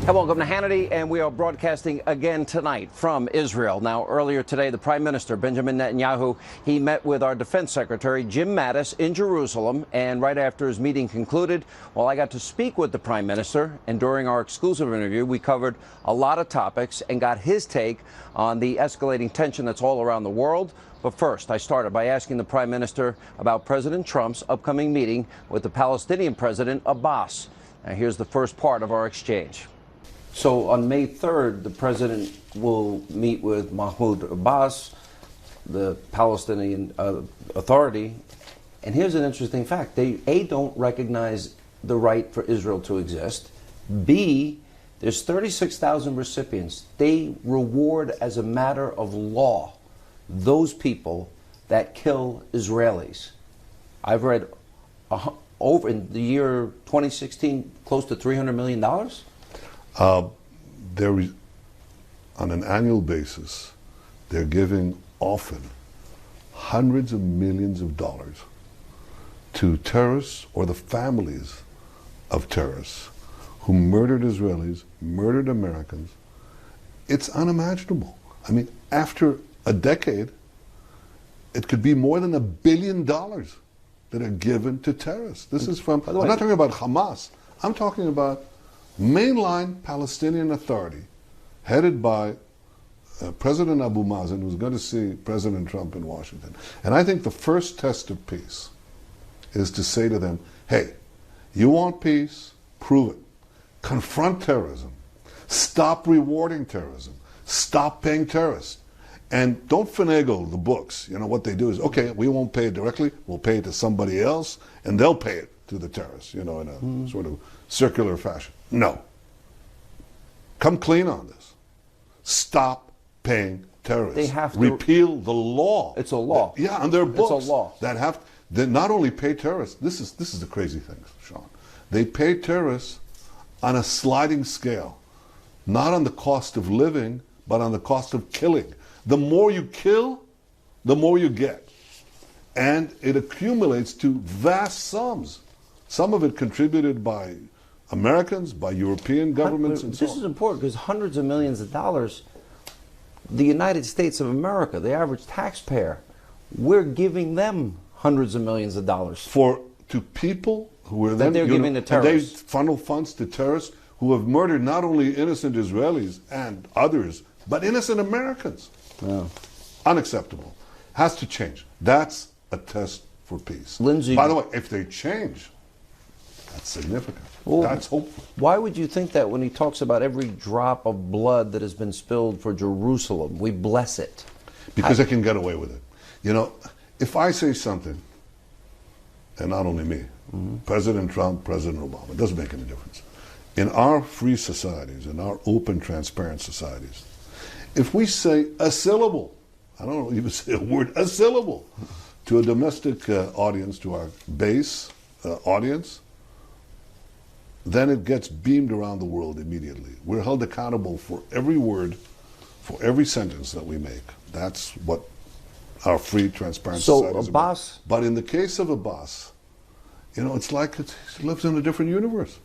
And welcome to Hannity, and we are broadcasting again tonight from Israel. Now, earlier today, the Prime Minister, Benjamin Netanyahu, he met with our Defense Secretary, Jim Mattis, in Jerusalem, and right after his meeting concluded, well, I got to speak with the Prime Minister, and during our exclusive interview, we covered a lot of topics and got his take on the escalating tension that's all around the world. But first, I started by asking the Prime Minister about President Trump's upcoming meeting with the Palestinian President, Abbas. Now, here's the first part of our exchange. So on May 3rd, the president will meet with Mahmoud Abbas, the Palestinian Authority. And here's an interesting fact. They, A, don't recognize the right for Israel to exist. B, there's 36,000 recipients. They reward as a matter of law those people that kill Israelis. I've read over in the year 2016, close to $300 million. There is, on an annual basis, they're giving often hundreds of millions of dollars to terrorists or the families of terrorists who murdered Israelis, murdered Americans. It's unimaginable. I mean, after a decade, it could be more than $1 billion that are given to terrorists. This is from, I'm not talking about Hamas, I'm talking about mainline Palestinian Authority, headed by President Abu Mazen, who's going to see President Trump in Washington. And I think the first test of peace is to say to them, hey, you want peace? Prove it. Confront terrorism. Stop rewarding terrorism. Stop paying terrorists. And don't finagle the books. You know, what they do is, okay, we won't pay it directly, we'll pay it to somebody else, and they'll pay it to the terrorists, you know, in a sort of circular fashion. No. Come clean on this. Stop paying terrorists. They have to repeal the law. It's a law. Yeah, and there are books it's a law. that not only pay terrorists. This is the crazy thing, Sean. They pay terrorists on a sliding scale, not on the cost of living, but on the cost of killing. The more you kill, the more you get, and it accumulates to vast sums. Some of it contributed by Americans, by European governments, and so on. This is important because hundreds of millions of dollars, the United States of America, the average taxpayer, we're giving them hundreds of millions of dollars. To people who are that they're giving to terrorists. And they funnel funds to terrorists who have murdered not only innocent Israelis and others, but innocent Americans. Yeah. Unacceptable. Has to change. That's a test for peace. Lindsay, by the way, if they change, that's significant. Well, that's hopeful. Why would you think that when he talks about every drop of blood that has been spilled for Jerusalem, we bless it? Because they can get away with it. You know, if I say something, and not only me, President Trump, President Obama, it doesn't make any difference. In our free societies, in our open, transparent societies, if we say a syllable, I don't even say a word, a syllable, to a domestic audience, to our base audience, then it gets beamed around the world immediately. We're held accountable for every word, for every sentence that we make. That's what our free, transparent society is about. Abbas, but in the case of Abbas, you know, it's like he lives in a different universe.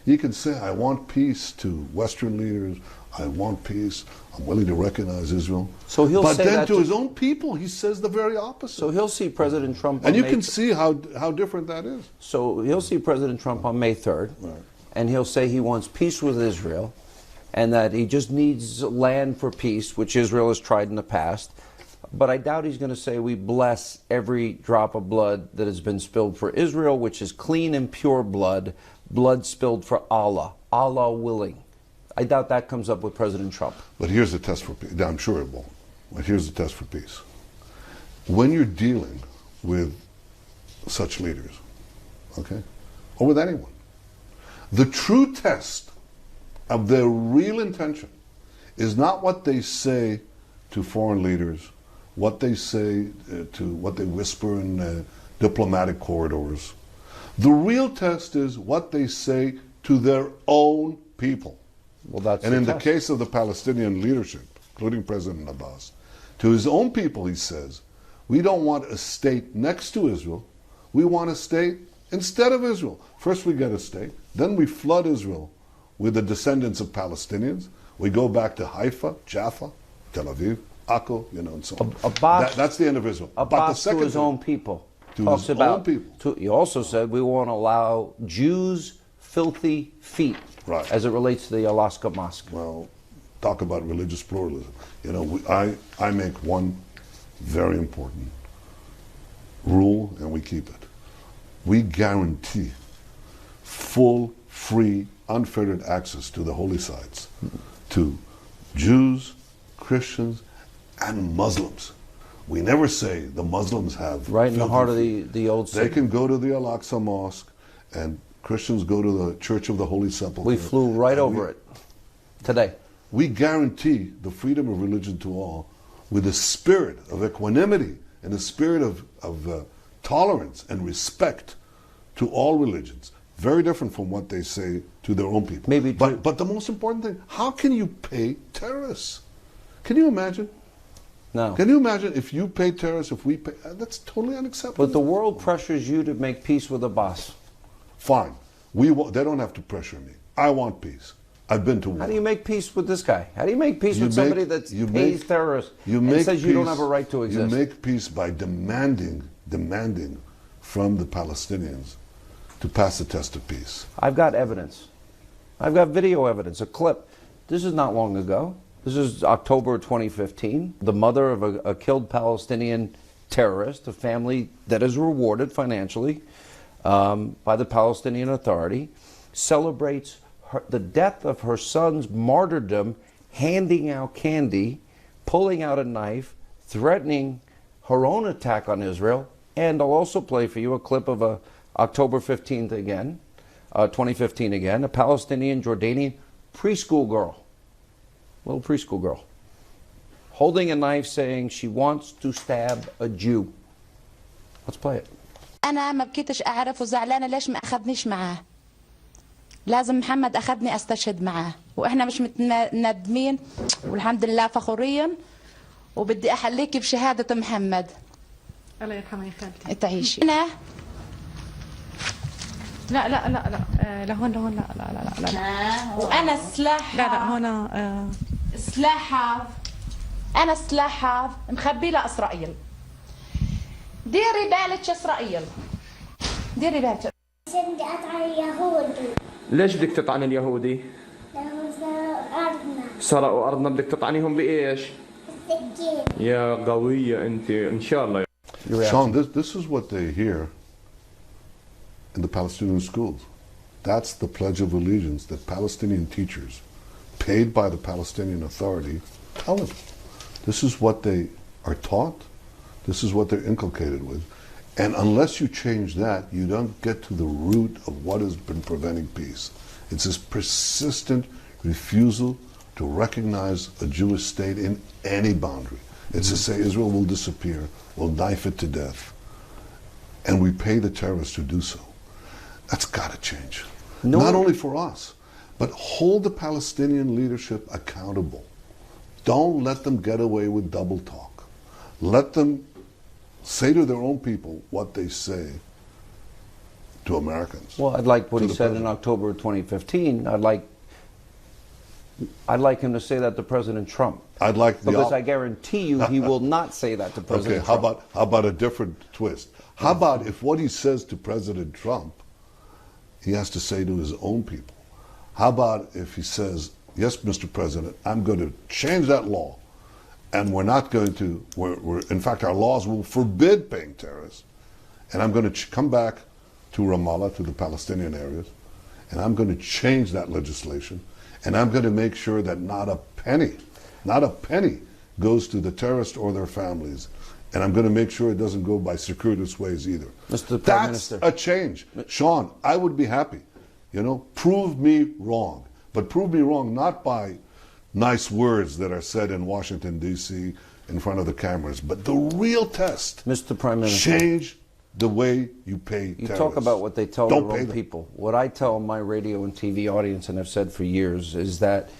He can say, I want peace to Western leaders, I want peace, I'm willing to recognize Israel. So he'll but say then that to his own people, he says the very opposite. So he'll see President Trump on and you May can see how different that is. So he'll see President Trump on May 3rd, right. And he'll say he wants peace with Israel, and that he just needs land for peace, which Israel has tried in the past. But I doubt he's going to say we bless every drop of blood that has been spilled for Israel, which is clean and pure blood, blood spilled for Allah, Allah willing. I doubt that comes up with President Trump. But here's the test for peace. I'm sure it won't. But here's the test for peace. When you're dealing with such leaders, okay, or with anyone, the true test of their real intention is not what they say to foreign leaders, what they say what they whisper in diplomatic corridors. The real test is what they say to their own people. Well, that's and in the case of the Palestinian leadership, including President Abbas, to his own people he says, we don't want a state next to Israel, we want a state instead of Israel. First we get a state, then we flood Israel with the descendants of Palestinians. We go back to Haifa, Jaffa, Tel Aviv, Akko, and so on. That's the end of Israel. Abbas to his own people. To his own people. He also said we won't allow Jews' filthy feet as it relates to the Alaska Mosque. Well, talk about religious pluralism. I make one very important rule, and we keep it. We guarantee full, free, unfettered access to the holy sites to Jews, Christians, and Muslims. We never say the Muslims have right in the heart of the old city. They can go to the Al-Aqsa Mosque, and Christians go to the Church of the Holy Sepulchre. We flew right over it today. We guarantee the freedom of religion to all with a spirit of equanimity and a spirit of tolerance and respect to all religions. Very different from what they say to their own people. But the most important thing, how can you pay terrorists? Can you imagine? No. Can you imagine if you pay terrorists, if we pay? That's totally unacceptable. But the world pressures you to make peace with Abbas. Fine. They don't have to pressure me. I want peace. I've been to war. How do you make peace with this guy? How do you make peace with somebody that pays terrorists and says you don't have a right to exist? You make peace by demanding from the Palestinians to pass the test of peace. I've got evidence. I've got video evidence, a clip. This is not long ago. This is October 2015. The mother of a killed Palestinian terrorist, a family that is rewarded financially by the Palestinian Authority, celebrates the death of her son's martyrdom, handing out candy, pulling out a knife, threatening her own attack on Israel. And I'll also play for you a clip of October 15th again, 2015 again, a Palestinian Jordanian preschool girl, little preschool girl, holding a knife saying she wants to stab a Jew. Let's play it. أنا ما بكيتش أعرف وزعلانة ليش ما أخذنيش معاه. لازم محمد أخذني أستشهد معاه وإحنا مش متندمين والحمد لله فخورين وبدي أحليكي بشهادة محمد. الله يرحمه يا خالتي. تعيشي. أنا لا لا لا لا لا هون لا لا لا لا لا. وأنا سلاح. لا لا هون سلاحها. أنا سلاحها مخبي لإسرائيل. ديري بالك إسرائيل. ديري بالك. بدي أطعن اليهودي. ليش بدك تطعن اليهودي؟ لأنهم سرقوا أرضنا. سرقوا أرضنا بدك تطعنيهم بإيش؟ بالسكين. يا قوية أنت إن شاء الله. Sean, this is what they hear in the Palestinian schools. That's the Pledge of Allegiance that Palestinian teachers, paid by the Palestinian Authority, tell them. This is what they are taught. This is what they're inculcated with. And unless you change that, you don't get to the root of what has been preventing peace. It's this persistent refusal to recognize a Jewish state in any boundary. It's to say Israel will disappear, we'll knife it to death, and we pay the terrorists to do so. That's got to change. Not only for us, but hold the Palestinian leadership accountable. Don't let them get away with double talk. Let them say to their own people what they say to Americans. Well, I'd like what he said in October 2015. I'd like him to say that to President Trump. I'd like because I guarantee you he will not say that to President Trump. Okay, how about a different twist? How about if what he says to President Trump, he has to say to his own people? How about if he says, yes, Mr. President, I'm going to change that law, and we're not going to, in fact, our laws will forbid paying terrorists, and I'm going to come back to Ramallah, to the Palestinian areas, and I'm going to change that legislation, and I'm going to make sure that not a penny goes to the terrorists or their families. And I'm going to make sure it doesn't go by circuitous ways either. Mr. Prime Minister. That's a change. Sean, I would be happy. Prove me wrong. But prove me wrong not by nice words that are said in Washington, D.C. in front of the cameras, but the real test. Mr. Prime Minister. Change the way you pay terrorists. You talk about what they tell their own people. What I tell my radio and TV audience, and I've said for years, is that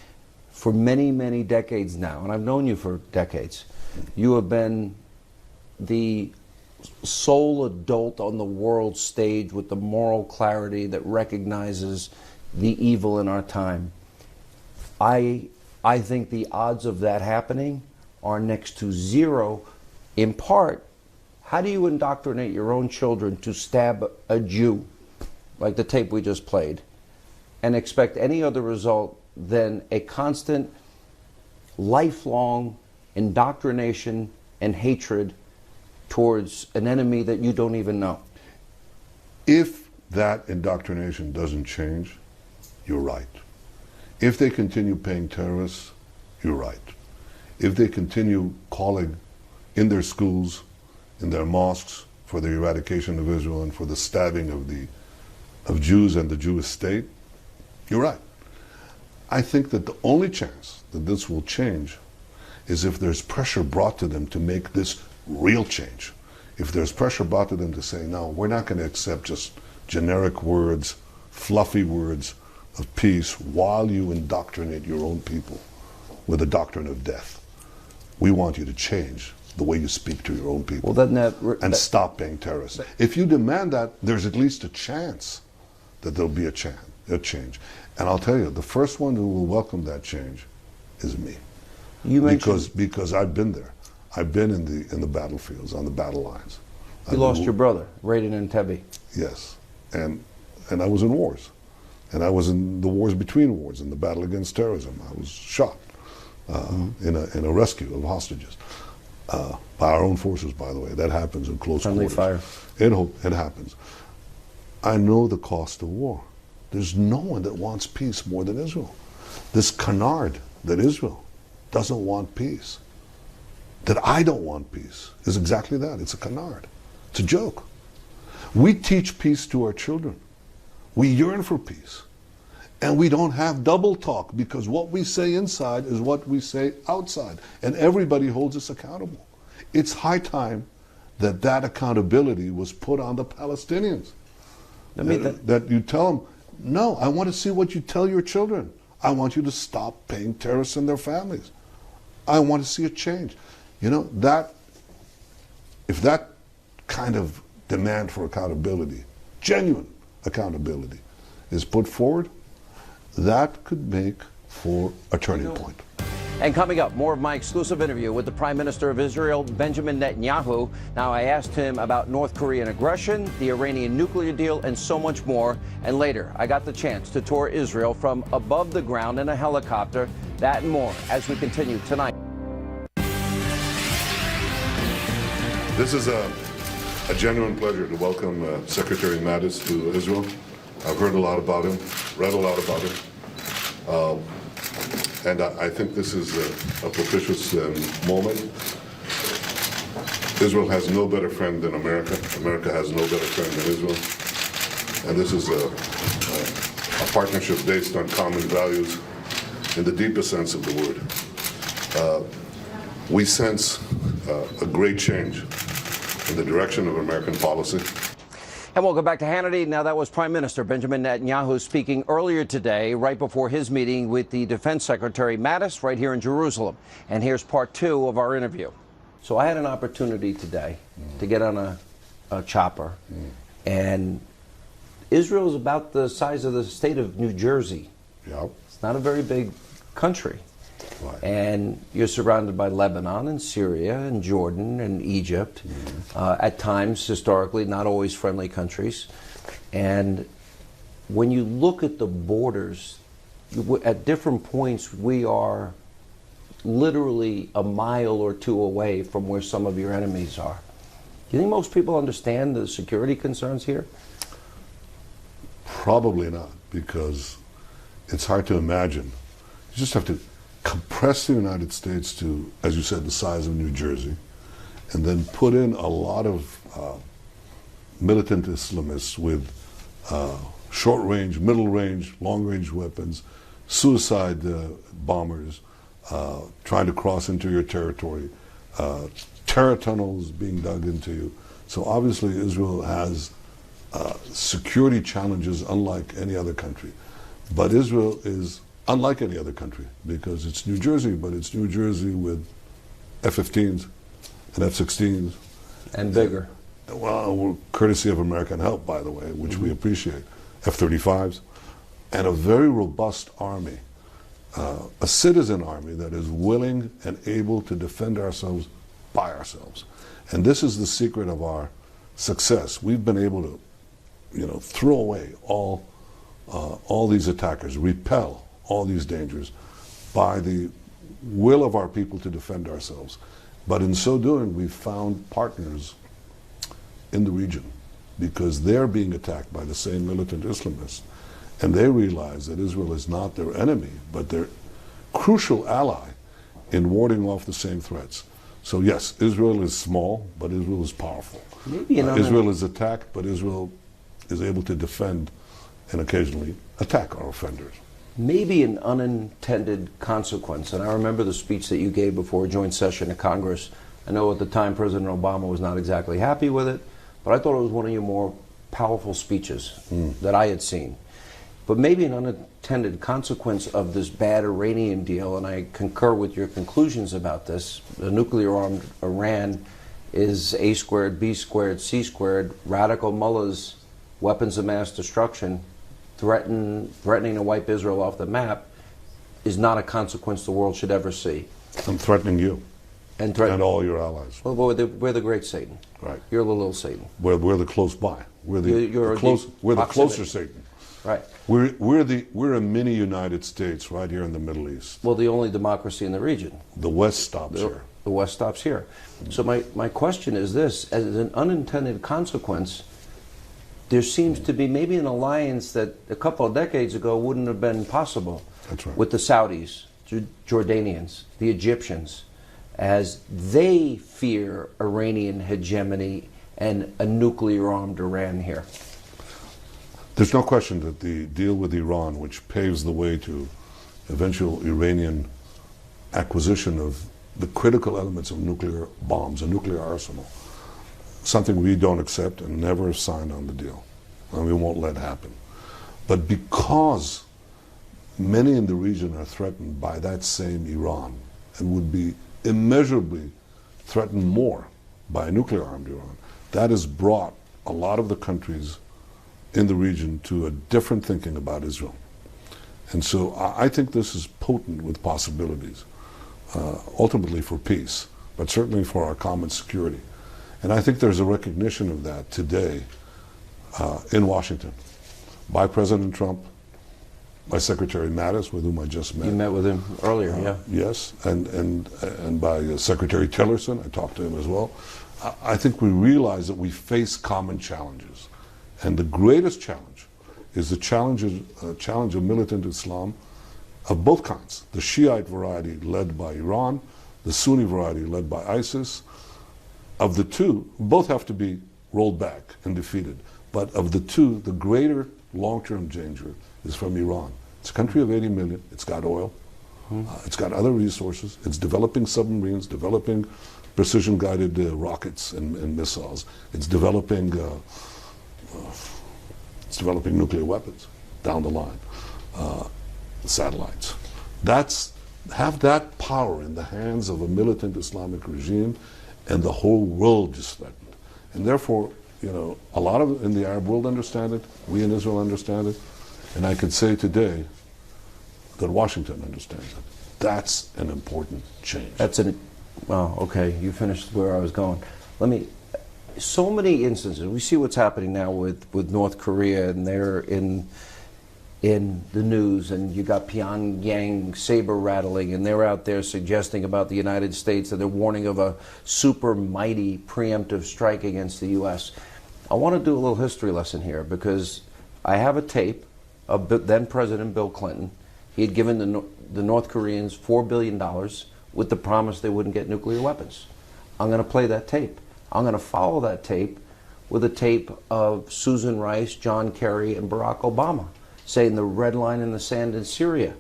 for many, many decades now, and I've known you for decades, you have been the sole adult on the world stage with the moral clarity that recognizes the evil in our time. I think the odds of that happening are next to zero. In part, how do you indoctrinate your own children to stab a Jew, like the tape we just played, and expect any other result than a constant, lifelong indoctrination and hatred towards an enemy that you don't even know? If that indoctrination doesn't change, you're right. If they continue paying terrorists, you're right. If they continue calling in their schools, in their mosques, for the eradication of Israel and for the stabbing of Jews and the Jewish state, you're right. I think that the only chance that this will change is if there's pressure brought to them to make this real change. If there's pressure brought to them to say, no, we're not going to accept just generic words, fluffy words of peace while you indoctrinate your own people with a doctrine of death. We want you to change the way you speak to your own people, and stop paying terrorists. If you demand that, there's at least a chance that there'll be a change. And I'll tell you, the first one who will welcome that change is me. Because I've been there. I've been in the battlefields, on the battle lines. You lost your brother, Radin and Tebi. Yes, and I was in wars. And I was in the wars between wars, in the battle against terrorism. I was shot in a rescue of hostages. By our own forces, by the way. That happens in close quarters. Friendly fire. It happens. I know the cost of war. There's no one that wants peace more than Israel. This canard that Israel doesn't want peace, that I don't want peace, is exactly that. It's a canard. It's a joke. We teach peace to our children. We yearn for peace. And we don't have double talk, because what we say inside is what we say outside. And everybody holds us accountable. It's high time that that accountability was put on the Palestinians. That you tell them, no, I want to see what you tell your children. I want you to stop paying terrorists and their families. I want to see a change. You know, if that kind of demand for accountability, genuine accountability, is put forward, that could make for a turning point. And coming up, more of my exclusive interview with the Prime Minister of Israel, Benjamin Netanyahu. Now, I asked him about North Korean aggression, the Iranian nuclear deal, and so much more. And later, I got the chance to tour Israel from above the ground in a helicopter. That and more as we continue tonight. This is a genuine pleasure to welcome Secretary Mattis to Israel. I've heard a lot about him, read a lot about him, and I think this is a propitious moment. Israel has no better friend than America. America has no better friend than Israel. And this is a partnership based on common values in the deepest sense of the word. We sense a great change in the direction of American policy. And welcome back to Hannity. Now, that was Prime Minister Benjamin Netanyahu speaking earlier today, right before his meeting with the Defense Secretary Mattis right here in Jerusalem. And here's part 2 of our interview. So I had an opportunity today to get on a chopper. And Israel is about the size of the state of New Jersey. Yep. It's not a very big country. Right. And you're surrounded by Lebanon and Syria and Jordan and Egypt, at times, historically, not always friendly countries. And when you look at the borders, at different points, we are literally a mile or two away from where some of your enemies are. Do you think most people understand the security concerns here? Probably not, because it's hard to imagine. You just have to compress the United States to, as you said, the size of New Jersey, and then put in a lot of militant Islamists with short-range, middle-range, long-range weapons, suicide bombers, trying to cross into your territory, terror tunnels being dug into you. So obviously Israel has security challenges unlike any other country. But Israel is unlike any other country, because it's New Jersey, but it's New Jersey with F-15s and F-16s. And bigger. Well, courtesy of American help, by the way, which we appreciate. F-35s. and a very robust army, a citizen army that is willing and able to defend ourselves by ourselves. And this is the secret of our success. We've been able to, throw away all these attackers, repel all these dangers by the will of our people to defend ourselves. But in so doing, we've found partners in the region because they're being attacked by the same militant Islamists. And they realize that Israel is not their enemy, but their crucial ally in warding off the same threats. So yes, Israel is small, but Israel is powerful. Israel is attacked, but Israel is able to defend and occasionally attack our offenders. Maybe an unintended consequence, and I remember the speech that you gave before a joint session of Congress. I know at the time President Obama was not exactly happy with it, but I thought it was one of your more powerful speeches that I had seen. But maybe an unintended consequence of this bad Iranian deal, and I concur with your conclusions about this, the nuclear-armed Iran is A squared, B squared, C squared, radical mullahs, weapons of mass destruction, threatening to wipe Israel off the map, is not a consequence the world should ever see. I'm threatening you and all your allies. Well, we're the great Satan. Right. You're the little Satan. We're the close by. We're the closer Satan. Right. We're a mini United States right here in the Middle East. Well, the only democracy in the region. The West stops here. The West stops here. So my question is this: as an unintended consequence, there seems to be maybe an alliance that a couple of decades ago wouldn't have been possible. That's right. With the Saudis, Jordanians, the Egyptians, as they fear Iranian hegemony and a nuclear-armed Iran here. There's no question that the deal with Iran, which paves the way to eventual Iranian acquisition of the critical elements of nuclear bombs, a nuclear arsenal, something we don't accept and never sign on the deal, and we won't let happen. But because many in the region are threatened by that same Iran and would be immeasurably threatened more by a nuclear-armed Iran, that has brought a lot of the countries in the region to a different thinking about Israel. And so I think this is potent with possibilities, ultimately for peace, but certainly for our common security. And I think there's a recognition of that today in Washington by President Trump, by Secretary Mattis, with whom I just met. You met with him earlier, yeah. Yes, and by Secretary Tillerson, I talked to him as well. I think we realize that we face common challenges. And the greatest challenge is the challenge of militant Islam of both kinds. The Shiite variety led by Iran, the Sunni variety led by ISIS. Of the two, both have to be rolled back and defeated. But of the two, the greater long-term danger is from Iran. It's a country of 80 million. It's got oil. It's got other resources. It's developing submarines, developing precision-guided rockets and missiles. It's developing nuclear weapons down the line, satellites. Have that power in the hands of a militant Islamic regime, and the whole world is threatened. And therefore, a lot of in the Arab world understand it. We in Israel understand it, and I could say today that Washington understands it. That's an important change. Well, okay, you finished where I was going. So many instances, we see what's happening now with North Korea, and they're in the news, and you got Pyongyang saber rattling, and they're out there suggesting about the United States that they're warning of a super mighty preemptive strike against the U.S. I want to do a little history lesson here, because I have a tape of then President Bill Clinton. He had given the North Koreans $4 billion with the promise they wouldn't get nuclear weapons. I'm going to play that tape. I'm going to follow that tape with a tape of Susan Rice, John Kerry, and Barack Obama saying the red line in the sand in Syria,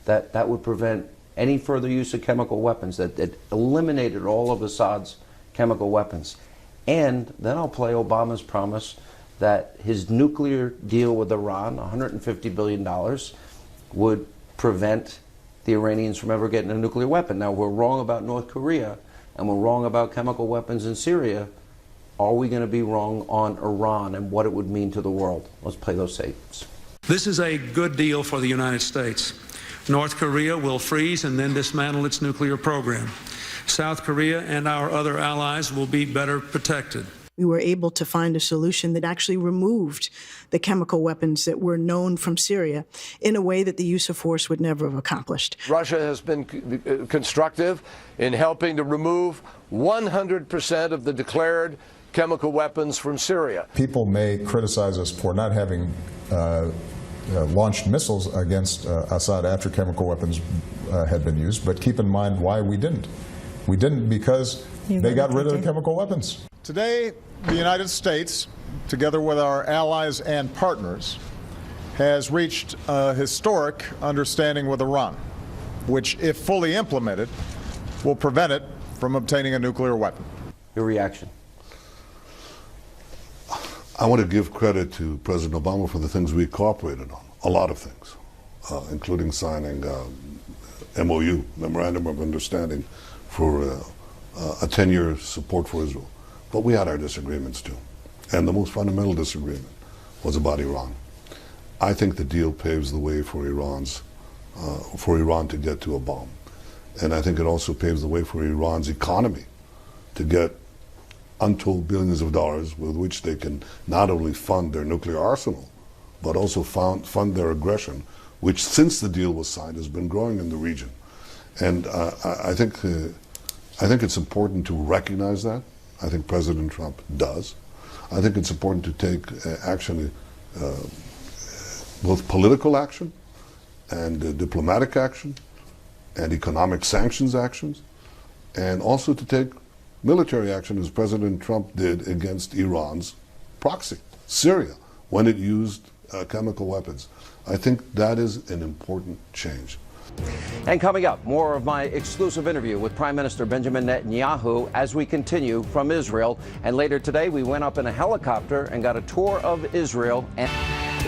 that would prevent any further use of chemical weapons, that it eliminated all of Assad's chemical weapons. And then I'll play Obama's promise that his nuclear deal with Iran, $150 billion, would prevent the Iranians from ever getting a nuclear weapon. Now, we're wrong about North Korea, and we're wrong about chemical weapons in Syria. Are we going to be wrong on Iran and what it would mean to the world? Let's play those tapes. This is a good deal for the United States. North Korea will freeze and then dismantle its nuclear program. South Korea and our other allies will be better protected. We were able to find a solution that actually removed the chemical weapons that were known from Syria in a way that the use of force would never have accomplished. Russia has been constructive in helping to remove 100% of the declared chemical weapons from Syria. People may criticize us for not having launched missiles against Assad after chemical weapons had been used, but keep in mind why we didn't. We didn't because they got rid of the chemical weapons. Today, the United States, together with our allies and partners, has reached a historic understanding with Iran, which, if fully implemented, will prevent it from obtaining a nuclear weapon. Your reaction? I want to give credit to President Obama for the things we cooperated on, a lot of things, including signing MOU, Memorandum of Understanding, for a 10-year support for Israel. But we had our disagreements too. And the most fundamental disagreement was about Iran. I think the deal paves the way for Iran to get to a bomb. And I think it also paves the way for Iran's economy to get untold billions of dollars with which they can not only fund their nuclear arsenal, but also fund their aggression, which since the deal was signed has been growing in the region. And I think it's important to recognize that. I think President Trump does. I think it's important to take action, both political action and diplomatic action and economic sanctions actions, and also to take military action as President Trump did against Iran's proxy, Syria, when it used chemical weapons. I think that is an important change. And coming up, more of my exclusive interview with Prime Minister Benjamin Netanyahu as we continue from Israel. And later today, we went up in a helicopter and got a tour of Israel.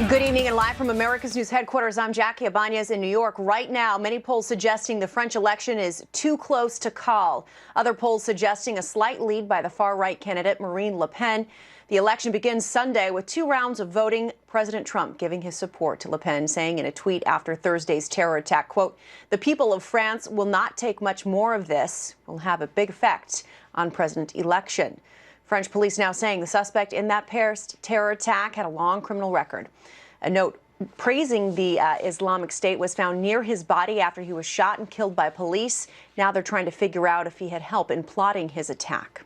Good evening and live from America's News headquarters, I'm Jackie Ibanez in New York. Right now, many polls suggesting the French election is too close to call. Other polls suggesting a slight lead by the far-right candidate Marine Le Pen. The election begins Sunday with 2 rounds of voting. President Trump giving his support to Le Pen, saying in a tweet after Thursday's terror attack, quote, "The people of France will not take much more of this. It will have a big effect on president election." French police now saying the suspect in that Paris terror attack had a long criminal record. A note praising the Islamic State was found near his body after he was shot and killed by police. Now they're trying to figure out if he had help in plotting his attack.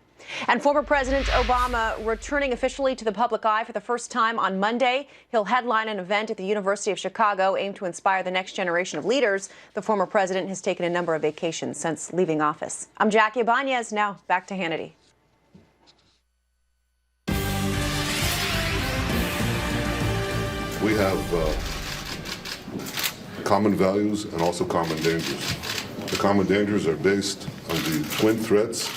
And former President Obama returning officially to the public eye for the first time on Monday. He'll headline an event at the University of Chicago aimed to inspire the next generation of leaders. The former president has taken a number of vacations since leaving office. I'm Jackie Ibanez. Now back to Hannity. We have common values and also common dangers. The common dangers are based on the twin threats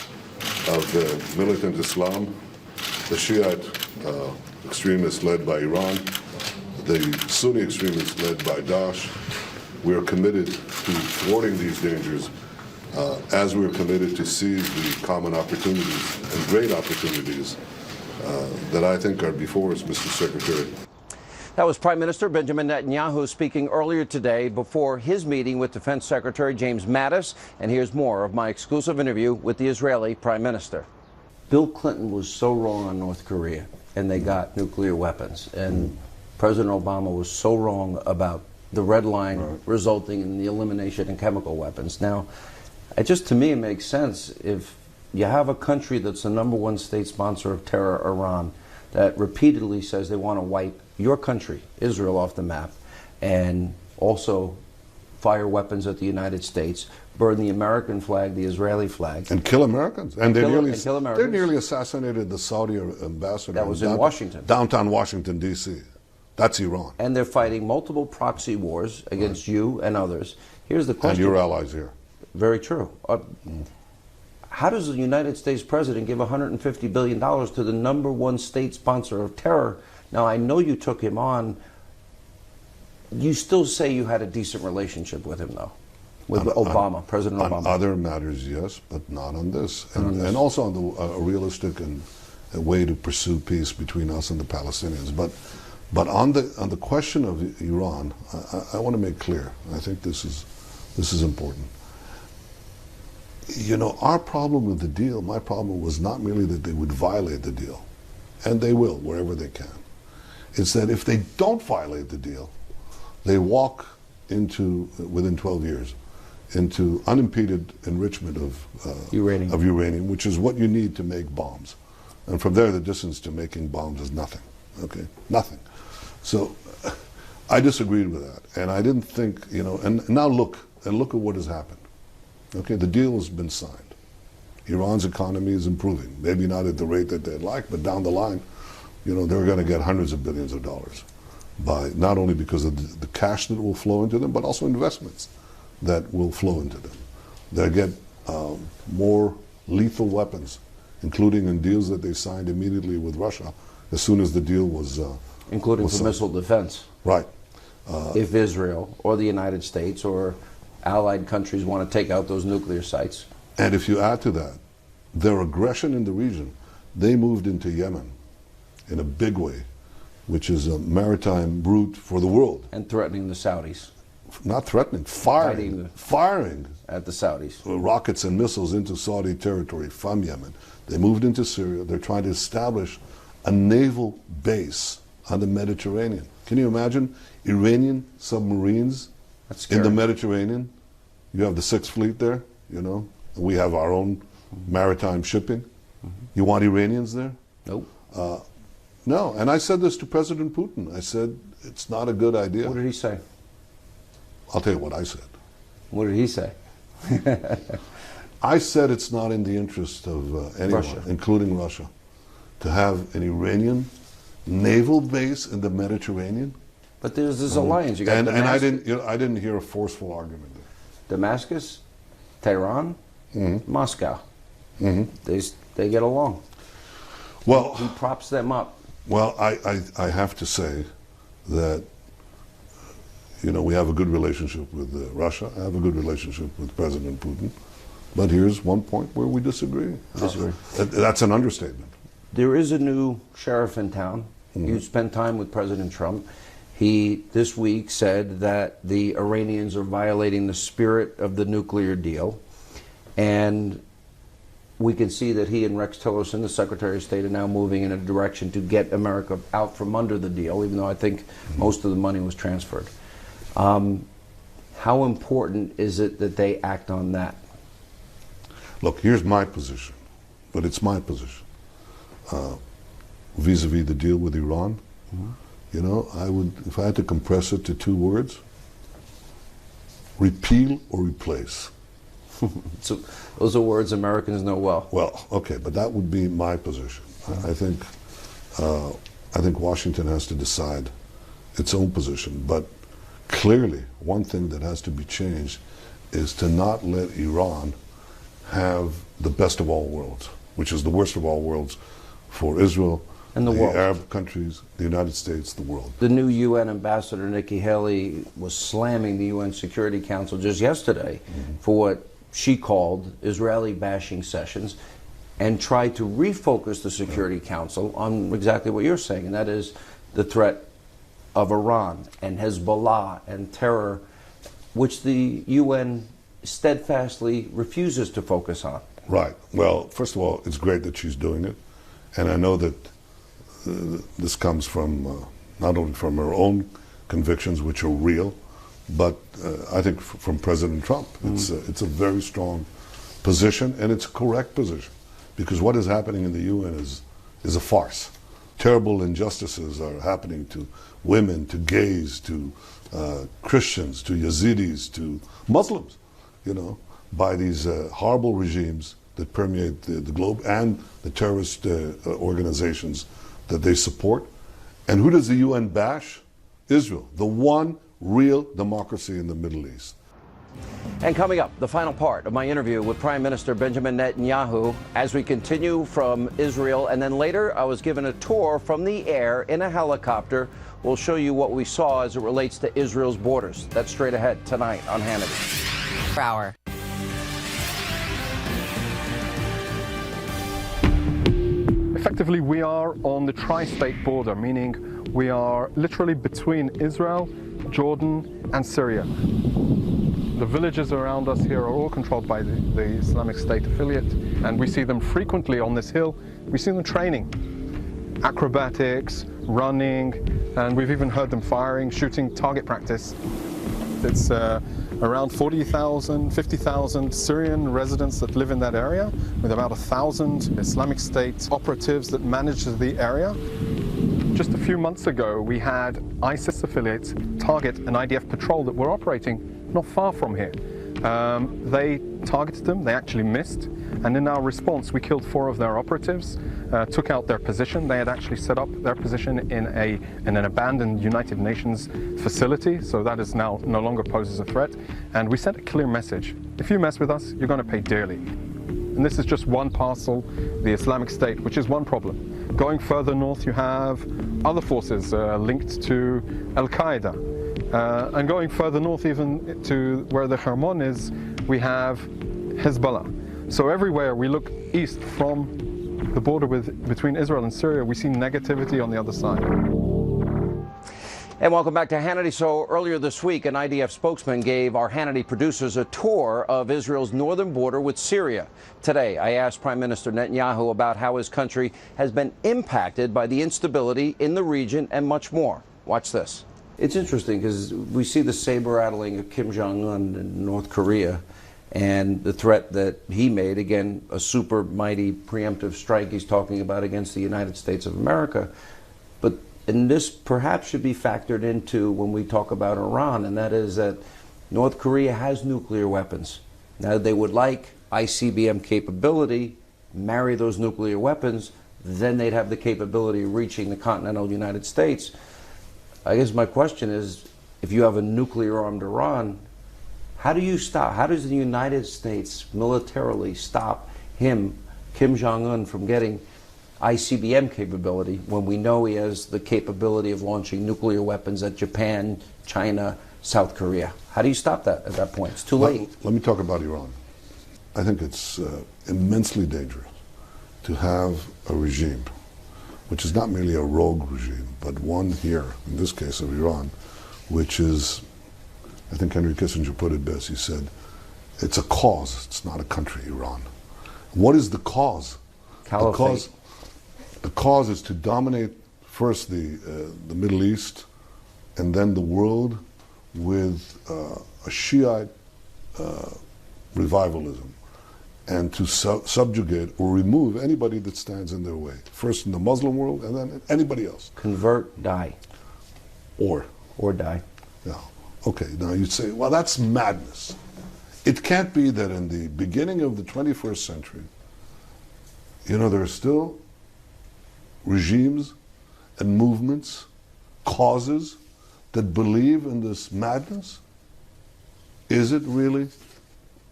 of militant Islam, the Shiite extremists led by Iran, the Sunni extremists led by Daesh. We are committed to thwarting these dangers as we are committed to seize the common opportunities and great opportunities that I think are before us, Mr. Secretary. That was Prime Minister Benjamin Netanyahu speaking earlier today before his meeting with Defense Secretary James Mattis. And here's more of my exclusive interview with the Israeli Prime Minister. Bill Clinton was so wrong on North Korea, and they got nuclear weapons. And President Obama was so wrong about the red line resulting in the elimination of chemical weapons. Now, to me, it makes sense if you have a country that's the #1 state sponsor of terror, Iran, that repeatedly says they want to wipe your country, Israel, off the map, and also fire weapons at the United States, burn the American flag, the Israeli flag. And kill Americans. And they Americans. nearly assassinated the Saudi ambassador. That was in Washington. Downtown Washington, D.C. That's Iran. And they're fighting multiple proxy wars against you and others. Here's the question. And your allies here. Very true. How does the United States president give $150 billion to the #1 state sponsor of terror? Now, I know you took him on. You still say you had a decent relationship with him, though, with Obama, President Obama. On other matters, yes, but not on this. And also on a realistic and a way to pursue peace between us and the Palestinians. But But on the question of Iran, I want to make clear. I think this is important. You know, our problem with the deal, my problem was not merely that they would violate the deal, and they will wherever they can. It's that if they don't violate the deal, they walk into, within 12 years, into unimpeded enrichment of uranium, which is what you need to make bombs. And from there, the distance to making bombs is nothing. Okay, nothing. So I disagreed with that, and I didn't think, you know. And now look at what has happened. Okay, the deal has been signed. Iran's economy is improving. Maybe not at the rate that they'd like, but down the line, you know, they're going to get hundreds of billions of dollars by not only because of the cash that will flow into them, but also investments that will flow into them. They'll get more lethal weapons, including in deals that they signed immediately with Russia as soon as the deal was including was for signed. missile defense. Right. If Israel or the United States or allied countries want to take out those nuclear sites. And if you add to that their aggression in the region, they moved into Yemen in a big way, which is a maritime route for the world. And threatening the Saudis. Not threatening, firing at the Saudis. Rockets and missiles into Saudi territory from Yemen. They moved into Syria. They're trying to establish a naval base on the Mediterranean. Can you imagine Iranian submarines in the Mediterranean? You have the Sixth Fleet there, you know. We have our own maritime shipping. You want Iranians there? Nope. No, and I said this to President Putin. I said, it's not a good idea. What did he say? I'll tell you what I said. What did he say? I said it's not in the interest of anyone, Russia, including Russia, to have an Iranian naval base in the Mediterranean. But there's this alliance. You got and I didn't hear a forceful argument there. Damascus, Tehran, Moscow. They get along. Well, he props them up. Well, I have to say that, you know, we have a good relationship with Russia. I have a good relationship with President Putin. But here's one point where we disagree. That's an understatement. There is a new sheriff in town. You spent time with President Trump. He, this week, said that the Iranians are violating the spirit of the nuclear deal. And we can see that he and Rex Tillerson, the Secretary of State, are now moving in a direction to get America out from under the deal, even though I think most of the money was transferred. How important is it that they act on that? Look, here's my position, but it's my position. Vis-a-vis the deal with Iran, you know, I would, if I had to compress it to 2 words, repeal or replace. So those are words Americans know well. Well, okay, but that would be my position. I think Washington has to decide its own position. But clearly, one thing that has to be changed is to not let Iran have the best of all worlds, which is the worst of all worlds for Israel, and the world. Arab countries, the United States, the world. The new UN ambassador, Nikki Haley, was slamming the UN Security Council just yesterday for what she called Israeli bashing sessions, and tried to refocus the Security Council on exactly what you're saying, and that is the threat of Iran and Hezbollah and terror, which the UN steadfastly refuses to focus on. Right. Well, first of all, it's great that she's doing it, and I know that this comes from not only from her own convictions, which are real, but I think from President Trump. It's a very strong position, and it's a correct position, because what is happening in the UN is a farce. Terrible injustices are happening to women, to gays, to Christians, to Yazidis, to Muslims, you know, by these horrible regimes that permeate the globe, and the terrorist organizations that they support. And who does the UN bash? Israel, the one real democracy in the Middle East. And coming up, the final part of my interview with Prime Minister Benjamin Netanyahu as we continue from Israel. And then later, I was given a tour from the air in a helicopter. We'll show you what we saw as it relates to Israel's borders. That's straight ahead tonight on Hannity. Hour. Effectively, we are on the tri-state border, meaning We are literally between Israel, Jordan, and Syria. The villages around us here are all controlled by the Islamic State affiliate, and we see them frequently on this hill. We see them training, acrobatics, running, and we've even heard them firing, shooting, target practice. It's around 40,000, 50,000 Syrian residents that live in that area, with about 1,000 Islamic State operatives that manage the area. Just a few months ago, we had ISIS affiliates target an IDF patrol that were operating not far from here. They targeted them, they actually missed, and in our response we killed 4 of their operatives, took out their position. They had actually set up their position in an abandoned United Nations facility, so that is now no longer poses a threat, and we sent a clear message: if you mess with us, you're going to pay dearly. And this is just one parcel, the Islamic State, which is one problem. Going further north, you have other forces linked to Al-Qaeda. And going further north, even to where the Hermon is, we have Hezbollah. So everywhere we look east from the border between Israel and Syria, we see negativity on the other side. And welcome back to Hannity. So earlier this week, an IDF spokesman gave our Hannity producers a tour of Israel's northern border with Syria. Today, I asked Prime Minister Netanyahu about how his country has been impacted by the instability in the region and much more. Watch this. It's interesting because we see the saber-rattling of Kim Jong-un in North Korea and the threat that he made, again, a super mighty preemptive strike he's talking about against the United States of America. And this perhaps should be factored into when we talk about Iran, and that is that North Korea has nuclear weapons. Now, they would like ICBM capability, marry those nuclear weapons, then they'd have the capability of reaching the continental United States. I guess my question is, if you have a nuclear-armed Iran, how do you stop? How does the United States militarily stop him, Kim Jong-un, from getting ICBM capability when we know he has the capability of launching nuclear weapons at Japan, China, South Korea? How do you stop that at that point? It's too late. Let me talk about Iran. I think it's immensely dangerous to have a regime which is not merely a rogue regime, but one here, in this case of Iran, which is, I think Henry Kissinger put it best. He said, it's a cause, it's not a country, Iran. What is the cause? Caliphate. The cause is to dominate first the Middle East and then the world with a Shiite revivalism, and to subjugate or remove anybody that stands in their way. First in the Muslim world and then anybody else. Convert, die. Or die. Yeah. Okay, now you'd say, well, that's madness. It can't be that in the beginning of the 21st century, there are still regimes and movements, causes that believe in this madness? Is it really?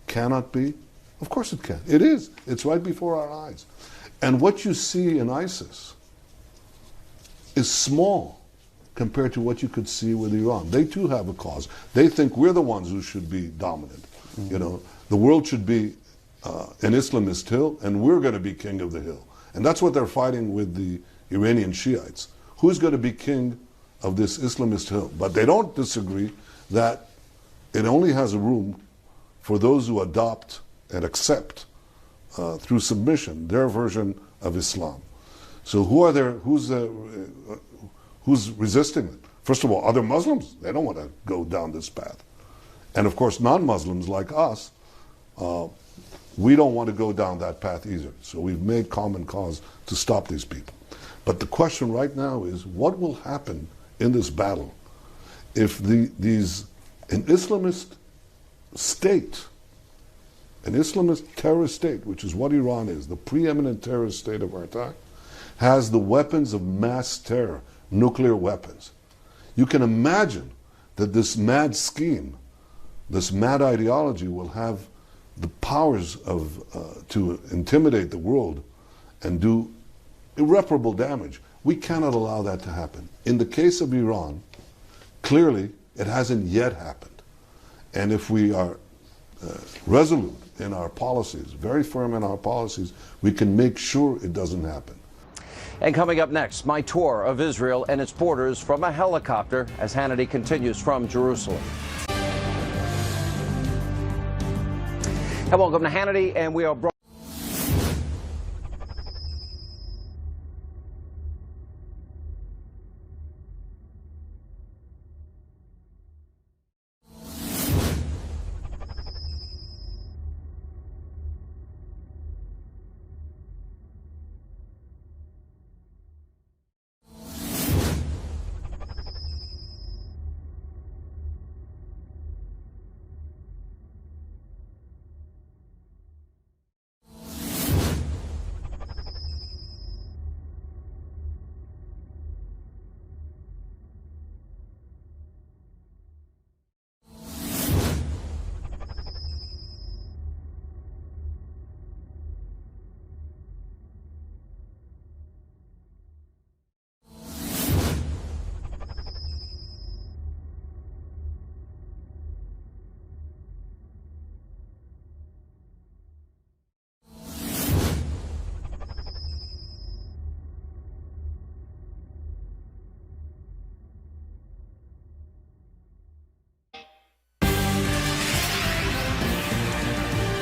Cannot be? Of course it can. It is. It's right before our eyes. And what you see in ISIS is small compared to what you could see with Iran. They too have a cause. They think we're the ones who should be dominant. Mm-hmm. The world should be an Islamist hill, and we're going to be king of the hill. And that's what they're fighting with the Iranian Shiites. Who's going to be king of this Islamist hill? But they don't disagree that it only has a room for those who adopt and accept through submission their version of Islam. So who's resisting it? First of all, other Muslims, they don't want to go down this path. And of course, non-Muslims like us, we don't want to go down that path either. So we've made common cause to stop these people. But the question right now is, what will happen in this battle if an Islamist state, an Islamist terrorist state, which is what Iran is, the preeminent terrorist state of our time, has the weapons of mass terror, nuclear weapons. You can imagine that this mad scheme, this mad ideology will have the powers to intimidate the world and do irreparable damage. We cannot allow that to happen. In the case of Iran, clearly it hasn't yet happened. And if we are resolute in our policies, very firm in our policies, we can make sure it doesn't happen. And coming up next, my tour of Israel and its borders from a helicopter as Hannity continues from Jerusalem. And welcome to Hannity, and we are brought.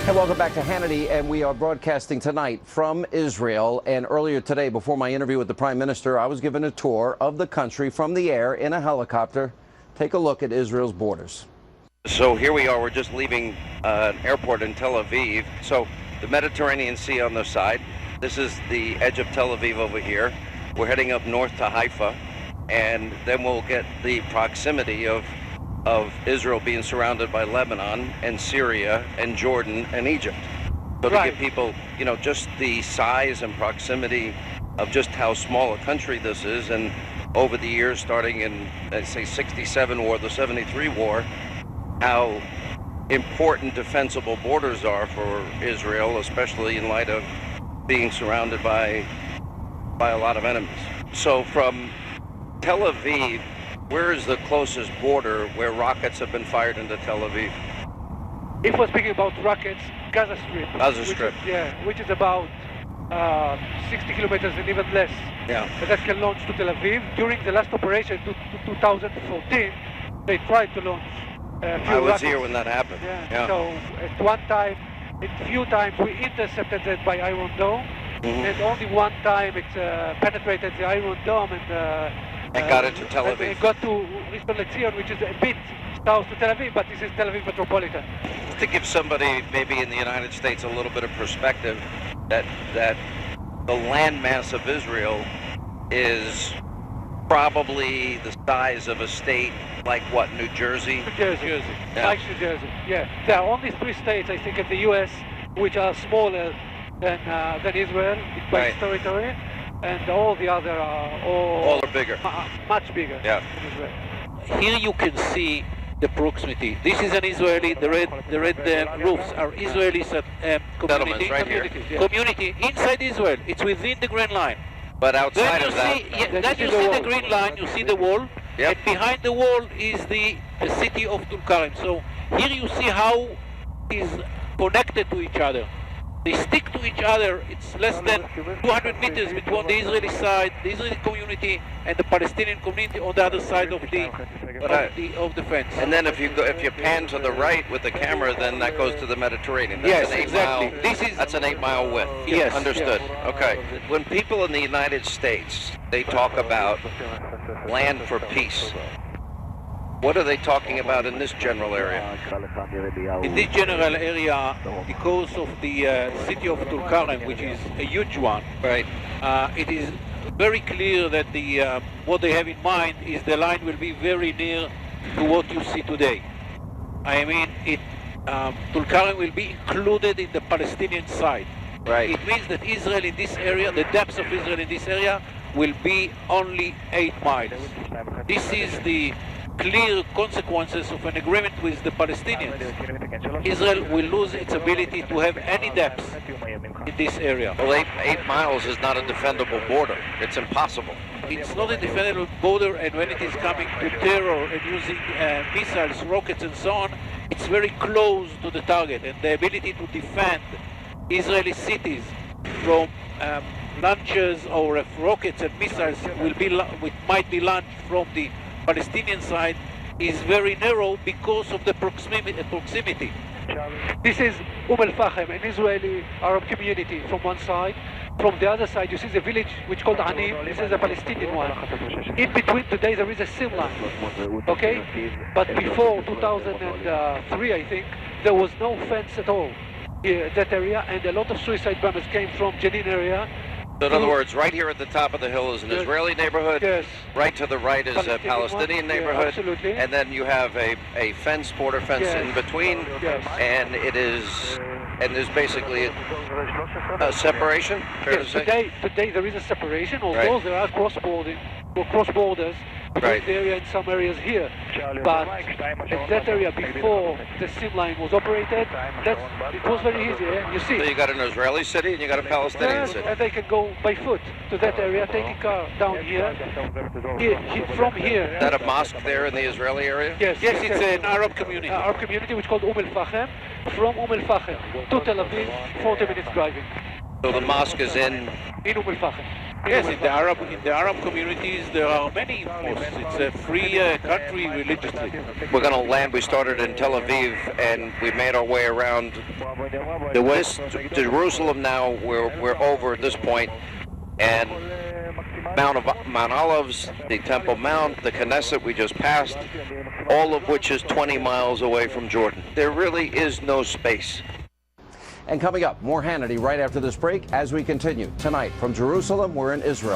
And welcome back to Hannity, and we are broadcasting tonight from Israel. And earlier today, before my interview with the Prime Minister, I was given a tour of the country from the air in a helicopter. Take a look at Israel's borders. So here we are, we're just leaving an airport in Tel Aviv. So the Mediterranean Sea on the side. This is the edge of Tel Aviv over here. We're heading up north to Haifa, and then we'll get the proximity of Israel being surrounded by Lebanon and Syria and Jordan and Egypt. So to give people, you know, just the size and proximity of just how small a country this is, and over the years, starting in, let's say, 67 war, the 73 war, how important defensible borders are for Israel, especially in light of being surrounded by a lot of enemies. So from Tel Aviv, where is the closest border where rockets have been fired into Tel Aviv? If we're speaking about rockets, Gaza Strip. Gaza Strip. Which is about 60 kilometers and even less. Yeah. That can launch to Tel Aviv. During the last operation, 2014, they tried to launch a few I was rockets. here when that happened. Yeah. So at one time, a few times we intercepted that by Iron Dome, and only one time it penetrated the Iron Dome and got into Tel Aviv. It got to Rishon LeZion, which is a bit south to Tel Aviv, but this is Tel Aviv metropolitan. To give somebody maybe in the United States a little bit of perspective, that the landmass of Israel is probably the size of a state like what, New Jersey? New Jersey. Like New Jersey, yeah. There are only 3 states, I think, in the U.S. which are smaller than Israel by its territory, and all the other are all are bigger. Much bigger. Yeah. Here you can see the proximity. This is an Israeli. The red roofs are Israeli community. Right here. Community inside Israel. It's within the Green Line. But outside of that, then you see the Green Line. You see the wall. Yep. And behind the wall is the city of Tulkarem. So here you see how it is connected to each other. They stick to each other. It's less than 200 meters between the Israeli side, the Israeli community, and the Palestinian community on the other side of the fence. And then if you pan to the right with the camera, then that goes to the Mediterranean. Yes, That's an 8 exactly. mile, that's an 8 mile width. Yes. Understood. Okay. When people in the United States, they talk about land for peace, what are they talking about in this general area? In this general area, because of the city of Tulkarem, which is a huge one, right? It is very clear that what they have in mind is the line will be very near to what you see today. I mean, Tulkarem will be included in the Palestinian side. Right. It means that Israel in this area, the depths of Israel in this area, will be only 8 miles. This is the clear consequences of an agreement with the Palestinians. Israel will lose its ability to have any depth in this area. Well, 8 miles is not a defendable border. It's impossible. It's not a defendable border, and when it is coming to terror and using missiles, rockets, and so on, it's very close to the target, and the ability to defend Israeli cities from launches or if rockets and missiles might be launched from the Palestinian side is very narrow because of the proximity. This is al-Fahm, an Israeli Arab community from one side. From the other side, you see the village which is called Anim. This is a Palestinian one. In between today, there is a sim line. Okay? But before 2003, I think, there was no fence at all in that area, and a lot of suicide bombers came from Jenin area. So in other words, right here at the top of the hill is an Israeli neighborhood. Yes. Right to the right is a Palestinian neighborhood. Yeah, absolutely. And then you have a fence, border fence in between. Yes. And there's basically a separation, fair to say? Today there is a separation, although there are cross borders between the area and some areas here. But in that area before the sim line was operated, it was very easy. You see. So you got an Israeli city and you got a Palestinian city. And they can go by foot to that area, take a car down here. From here. Is that a mosque there in the Israeli area? Yes, it's an Arab community. Arab community which is called al-Fahm. From al-Fahm to Tel Aviv, 40 minutes driving. So the mosque is in al-Fahm. Yes, in the Arab communities there are many mosques. It's a free country religiously. We're going to land. We started in Tel Aviv and we made our way around the west to Jerusalem. Now we're over at this point, and Mount Olives, the Temple Mount, the Knesset we just passed, all of which is 20 miles away from Jordan. There really is no space. And coming up, more Hannity right after this break as we continue. Tonight from Jerusalem, we're in Israel.